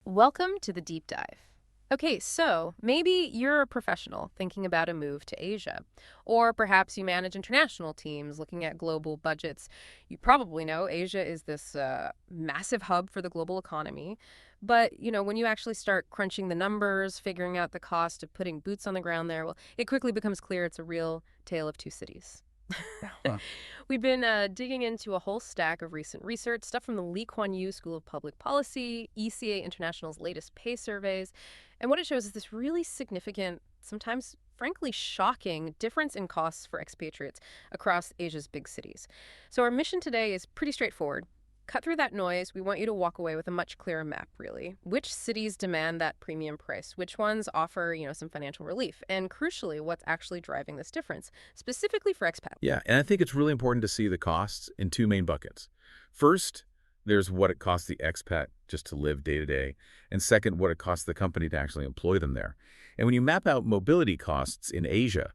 Welcome to the deep dive. Okay, so maybe you're a professional thinking about a move to Asia, or perhaps you manage international teams looking at global budgets. You probably know Asia is this massive hub for the global economy. But, when you actually start crunching the numbers, figuring out the cost of putting boots on the ground there, well, it quickly becomes clear it's a real tale of two cities. Huh. We've been digging into a whole stack of recent research, stuff from the Lee Kuan Yew School of Public Policy, ECA International's latest pay surveys. And what it shows is this really significant, sometimes frankly shocking, difference in costs for expatriates across Asia's big cities. So our mission today is pretty straightforward. Cut through that noise. We want you to walk away with a much clearer map, really. Which cities demand that premium price? Which ones offer, some financial relief? And crucially, what's actually driving this difference, specifically for expats? Yeah, and I think it's really important to see the costs in two main buckets. First, there's what it costs the expat just to live day to day, and second, what it costs the company to actually employ them there. And when you map out mobility costs in Asia,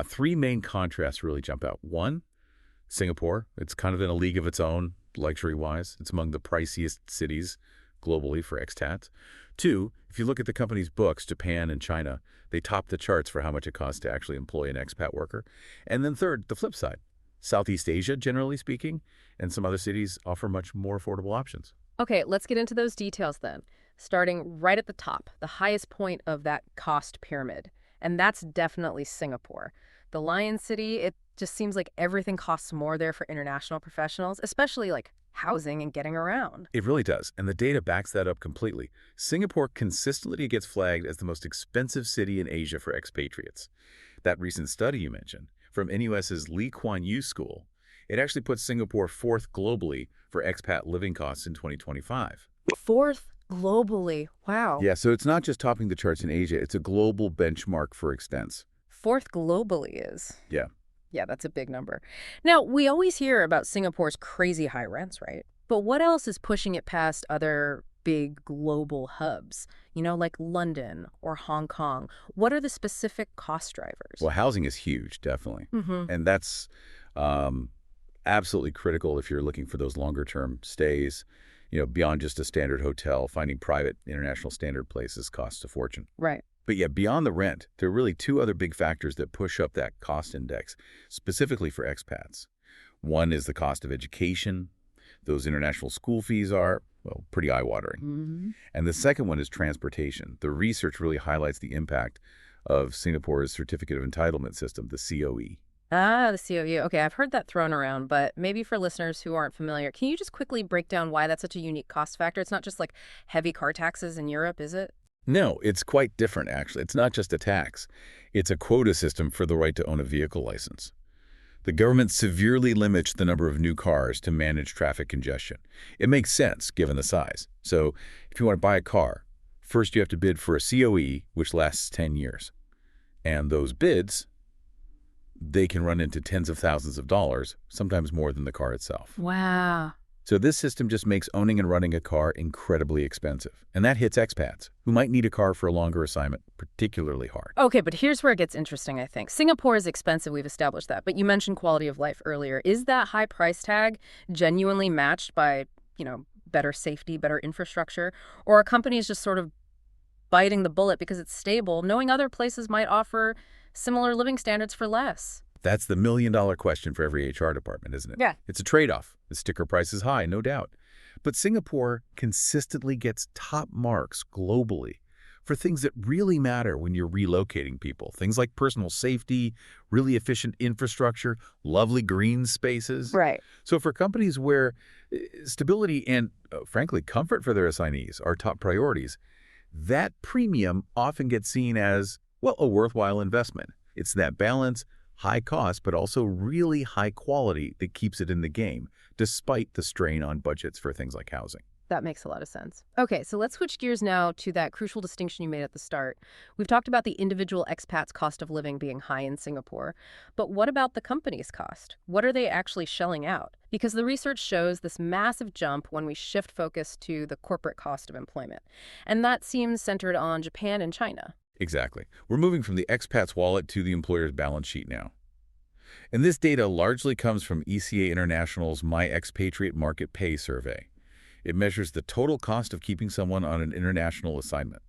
three main contrasts really jump out. One, Singapore. It's kind of in a league of its own, luxury-wise. It's among the priciest cities globally for expats. Two, if you look at the company's books, Japan and China, they top the charts for how much it costs to actually employ an expat worker. And then third, the flip side. Southeast Asia, generally speaking, and some other cities offer much more affordable options. Okay, let's get into those details then. Starting right at the top, the highest point of that cost pyramid. And that's definitely Singapore. The Lion City, it just seems like everything costs more there for international professionals, especially like housing and getting around. It really does, and the data backs that up completely. Singapore consistently gets flagged as the most expensive city in Asia for expatriates. That recent study you mentioned, from NUS's Lee Kuan Yew School, it actually puts Singapore fourth globally for expat living costs in 2025. Fourth globally. Wow. Yeah, so it's not just topping the charts in Asia, it's a global benchmark for expense. Fourth globally is. Yeah. Yeah, that's a big number. Now, we always hear about Singapore's crazy high rents, right? But what else is pushing it past other big global hubs, like London or Hong Kong? What are the specific cost drivers? Well, housing is huge, definitely. Mm-hmm. And that's um, absolutely critical if you're looking for those longer-term stays, beyond just a standard hotel. Finding private international standard places costs a fortune. Right. But yet, beyond the rent, there are really two other big factors that push up that cost index, specifically for expats. One is the cost of education. Those international school fees are, well, pretty eye-watering. Mm-hmm. And the second one is transportation. The research really highlights the impact of Singapore's Certificate of Entitlement system, the COE. Ah, the COU. Okay, I've heard that thrown around, but maybe for listeners who aren't familiar, can you just quickly break down why that's such a unique cost factor? It's not just like heavy car taxes in Europe, is it? No, it's quite different, actually. It's not just a tax. It's a quota system for the right to own a vehicle license. The government severely limits the number of new cars to manage traffic congestion. It makes sense, given the size. So if you want to buy a car, first you have to bid for a COE, which lasts 10 years. And those bids, they can run into tens of thousands of dollars, sometimes more than the car itself. Wow. So this system just makes owning and running a car incredibly expensive. And that hits expats, who might need a car for a longer assignment, particularly hard. Okay, but here's where it gets interesting, I think. Singapore is expensive, we've established that, but you mentioned quality of life earlier. Is that high price tag genuinely matched by, better safety, better infrastructure? Or are companies just sort of biting the bullet because it's stable, knowing other places might offer similar living standards for less? That's the million-dollar question for every HR department, isn't it? Yeah. It's a trade-off. The sticker price is high, no doubt. But Singapore consistently gets top marks globally for things that really matter when you're relocating people. Things like personal safety, really efficient infrastructure, lovely green spaces. Right. So for companies where stability and, frankly, comfort for their assignees are top priorities, that premium often gets seen as, well, a worthwhile investment. It's that balance, high cost, but also really high quality that keeps it in the game, despite the strain on budgets for things like housing. That makes a lot of sense. Okay, so let's switch gears now to that crucial distinction you made at the start. We've talked about the individual expat's cost of living being high in Singapore, but what about the company's cost? What are they actually shelling out? Because the research shows this massive jump when we shift focus to the corporate cost of employment. And that seems centered on Japan and China. Exactly. We're moving from the expat's wallet to the employer's balance sheet now. And this data largely comes from ECA International's My Expatriate Market Pay survey. It measures the total cost of keeping someone on an international assignment.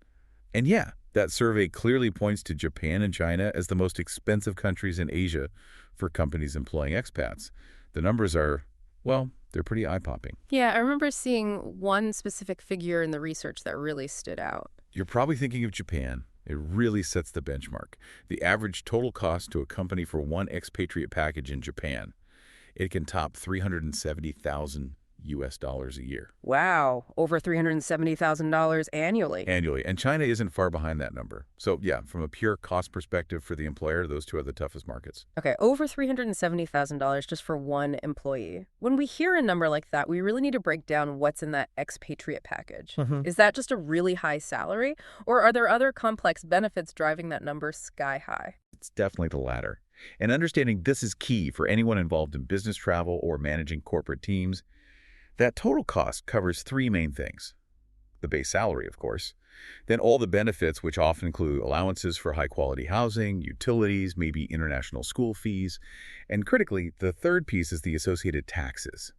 And yeah, that survey clearly points to Japan and China as the most expensive countries in Asia for companies employing expats. The numbers are, well, they're pretty eye-popping. Yeah, I remember seeing one specific figure in the research that really stood out. You're probably thinking of Japan. It really sets the benchmark. The average total cost to a company for one expatriate package in Japan, it can top 370,000 US dollars a year Wow, over $370,000 annually. annually. And China isn't far behind that number. So yeah, from a pure cost perspective for the employer, those two are the toughest markets. Okay, over $370,000 just for one employee. When we hear a number like that, we really need to break down what's in that expatriate package. Is that just a really high salary, or are there other complex benefits driving that number sky high? It's definitely the latter. And understanding this is key for anyone involved in business travel or managing corporate teams. That total cost covers three main things. The base salary, of course. Then all the benefits, which often include allowances for high-quality housing, utilities, maybe international school fees. And critically, the third piece is the associated taxes.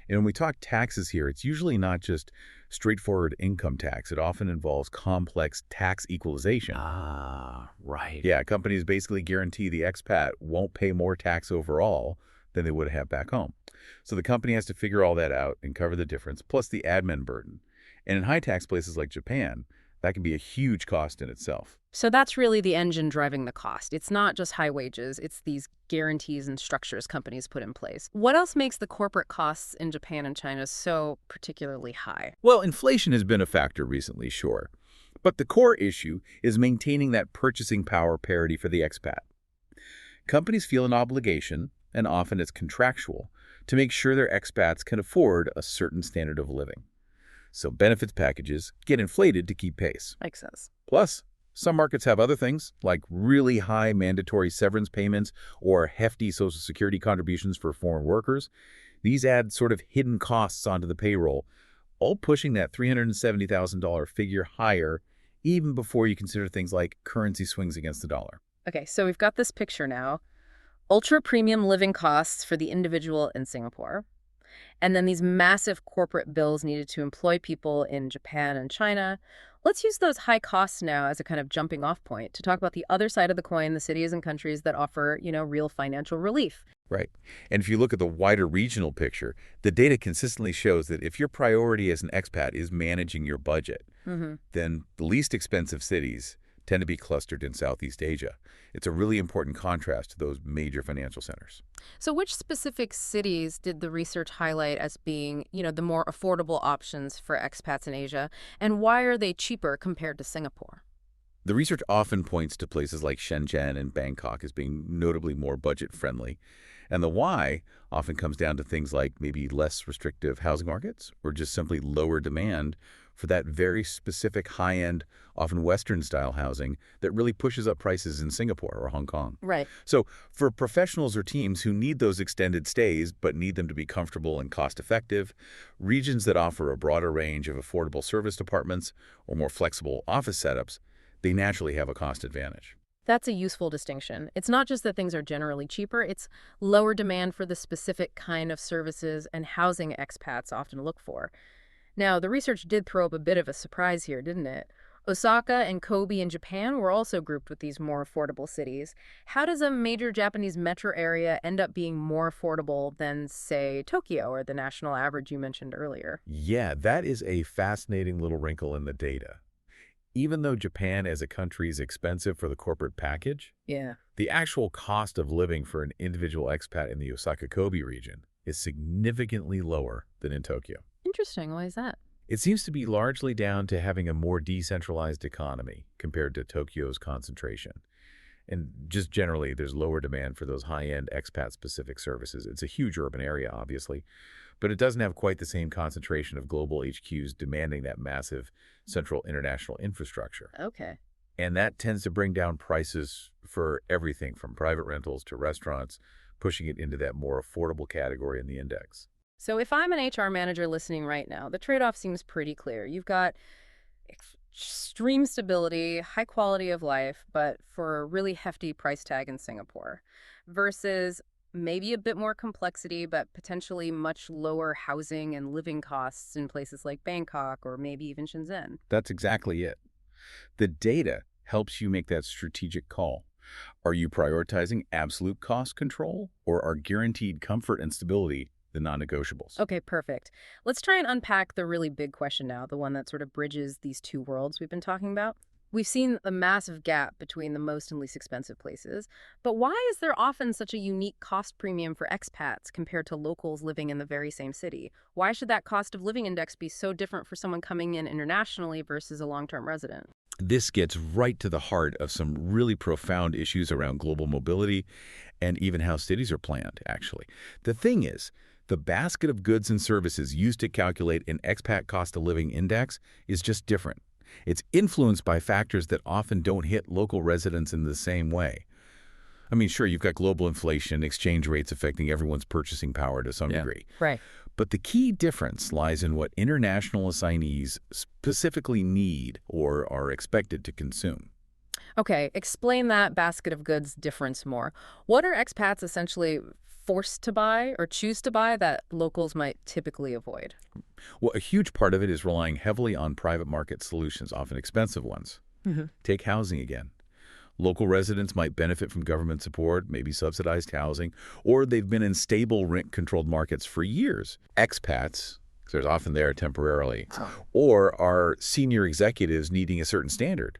And when we talk taxes here, it's usually not just straightforward income tax. It often involves complex tax equalization. Ah, right. Yeah, companies basically guarantee the expat won't pay more tax overall than they would have back home. So the company has to figure all that out and cover the difference, plus the admin burden. And in high-tax places like Japan, that can be a huge cost in itself. So that's really the engine driving the cost. It's not just high wages, it's these guarantees and structures companies put in place. What else makes the corporate costs in Japan and China so particularly high? Well, inflation has been a factor recently, sure. But the core issue is maintaining that purchasing power parity for the expat. Companies feel an obligation, and often it's contractual, to make sure their expats can afford a certain standard of living. So benefits packages get inflated to keep pace. Makes sense. Plus, some markets have other things, like really high mandatory severance payments or hefty Social Security contributions for foreign workers. These add sort of hidden costs onto the payroll, all pushing that $370,000 figure higher even before you consider things like currency swings against the dollar. Okay, so we've got this picture now. Ultra premium living costs for the individual in Singapore. And then these massive corporate bills needed to employ people in Japan and China. Let's use those high costs now as a kind of jumping off point to talk about the other side of the coin, the cities and countries that offer, real financial relief. Right. And if you look at the wider regional picture, the data consistently shows that if your priority as an expat is managing your budget, then the least expensive cities tend to be clustered in Southeast Asia. It's a really important contrast to those major financial centers. So which specific cities did the research highlight as being, the more affordable options for expats in Asia? And why are they cheaper compared to Singapore? The research often points to places like Shenzhen and Bangkok as being notably more budget-friendly. And the why often comes down to things like maybe less restrictive housing markets or just simply lower demand for that very specific high-end, often Western-style housing that really pushes up prices in Singapore or Hong Kong. Right. So for professionals or teams who need those extended stays but need them to be comfortable and cost-effective, regions that offer a broader range of affordable service departments or more flexible office setups, they naturally have a cost advantage. That's a useful distinction. It's not just that things are generally cheaper, it's lower demand for the specific kind of services and housing expats often look for. Now, the research did throw up a bit of a surprise here, didn't it? Osaka and Kobe in Japan were also grouped with these more affordable cities. How does a major Japanese metro area end up being more affordable than, say, Tokyo or the national average you mentioned earlier? Yeah, that is a fascinating little wrinkle in the data. Even though Japan as a country is expensive for the corporate package, Yeah. the actual cost of living for an individual expat in the Osaka-Kobe region is significantly lower than in Tokyo. Interesting. Why is that? It seems to be largely down to having a more decentralized economy compared to Tokyo's concentration. And just generally, there's lower demand for those high-end expat-specific services. It's a huge urban area, obviously, but it doesn't have quite the same concentration of global HQs demanding that massive central international infrastructure. Okay. And that tends to bring down prices for everything from private rentals to restaurants, pushing it into that more affordable category in the index. So if I'm an HR manager listening right now, the trade-off seems pretty clear. You've got extreme stability, high quality of life, but for a really hefty price tag in Singapore, versus maybe a bit more complexity, but potentially much lower housing and living costs in places like Bangkok or maybe even Shenzhen. That's exactly it. The data helps you make that strategic call. Are you prioritizing absolute cost control, or are guaranteed comfort and stability the non-negotiables? Okay, perfect. Let's try and unpack the really big question now, the one that sort of bridges these two worlds we've been talking about. We've seen a massive gap between the most and least expensive places, but why is there often such a unique cost premium for expats compared to locals living in the very same city? Why should that cost of living index be so different for someone coming in internationally versus a long-term resident? This gets right to the heart of some really profound issues around global mobility and even how cities are planned, actually. The thing is, the basket of goods and services used to calculate an expat cost of living index is just different. It's influenced by factors that often don't hit local residents in the same way. I mean, sure, you've got global inflation, exchange rates affecting everyone's purchasing power to some degree. Right. But the key difference lies in what international assignees specifically need or are expected to consume. Okay, explain that basket of goods difference more. What are expats essentially forced to buy or choose to buy that locals might typically avoid? Well, a huge part of it is relying heavily on private market solutions, often expensive ones. Take housing again. Local residents might benefit from government support, maybe subsidized housing, or they've been in stable rent-controlled markets for years. Expats, 'cause they're often there temporarily, or are senior executives needing a certain standard.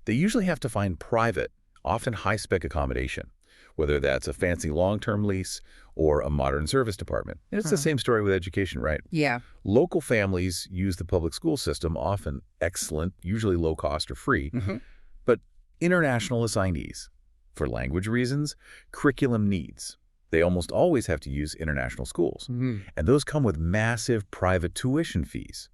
They usually have to find private, often high-spec accommodation, whether that's a fancy long-term lease or a modern service department. And it's the same story with education, right? Yeah. Local families use the public school system, often excellent, usually low cost or free, but international assignees, for language reasons, curriculum needs, they almost always have to use international schools. And those come with massive private tuition fees.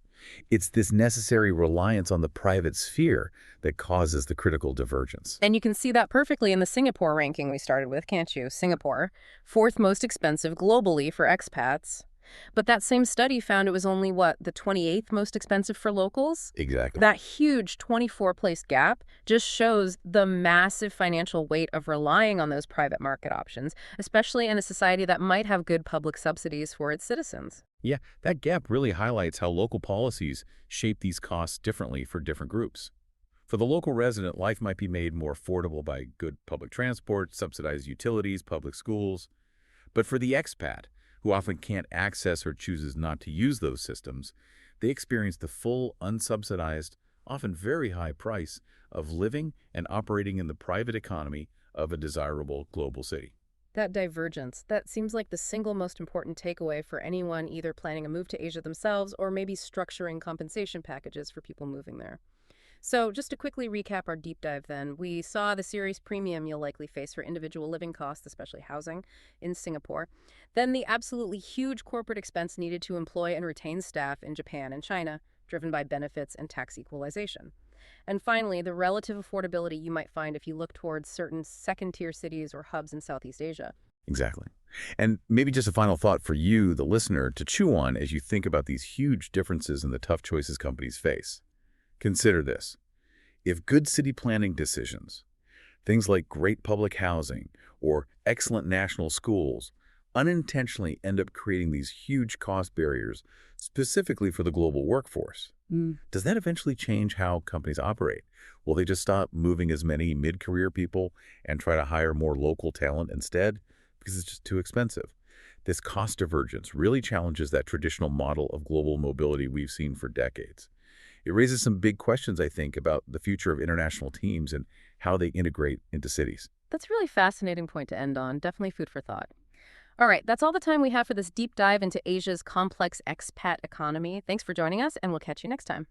It's this necessary reliance on the private sphere that causes the critical divergence. And you can see that perfectly in the Singapore ranking we started with, can't you? Singapore, fourth most expensive globally for expats. But that same study found it was only, what, the 28th most expensive for locals? Exactly. That huge 24-place gap just shows the massive financial weight of relying on those private market options, especially in a society that might have good public subsidies for its citizens. Yeah, that gap really highlights how local policies shape these costs differently for different groups. For the local resident, life might be made more affordable by good public transport, subsidized utilities, public schools. But for the expat, who often can't access or chooses not to use those systems, they experience the full, unsubsidized, often very high price of living and operating in the private economy of a desirable global city. That divergence, that seems like the single most important takeaway for anyone either planning a move to Asia themselves or maybe structuring compensation packages for people moving there. So just to quickly recap our deep dive then, we saw the serious premium you'll likely face for individual living costs, especially housing, in Singapore. Then the absolutely huge corporate expense needed to employ and retain staff in Japan and China, driven by benefits and tax equalization. And finally, the relative affordability you might find if you look towards certain second-tier cities or hubs in Southeast Asia. Exactly. And maybe just a final thought for you, the listener, to chew on as you think about these huge differences in the tough choices companies face. Consider this. If good city planning decisions, things like great public housing or excellent national schools, unintentionally end up creating these huge cost barriers specifically for the global workforce, does that eventually change how companies operate? Will they just stop moving as many mid-career people and try to hire more local talent instead? Because it's just too expensive. This cost divergence really challenges that traditional model of global mobility we've seen for decades. It raises some big questions, I think, about the future of international teams and how they integrate into cities. That's a really fascinating point to end on. Definitely food for thought. All right, that's all the time we have for this deep dive into Asia's complex expat economy. Thanks for joining us, and we'll catch you next time.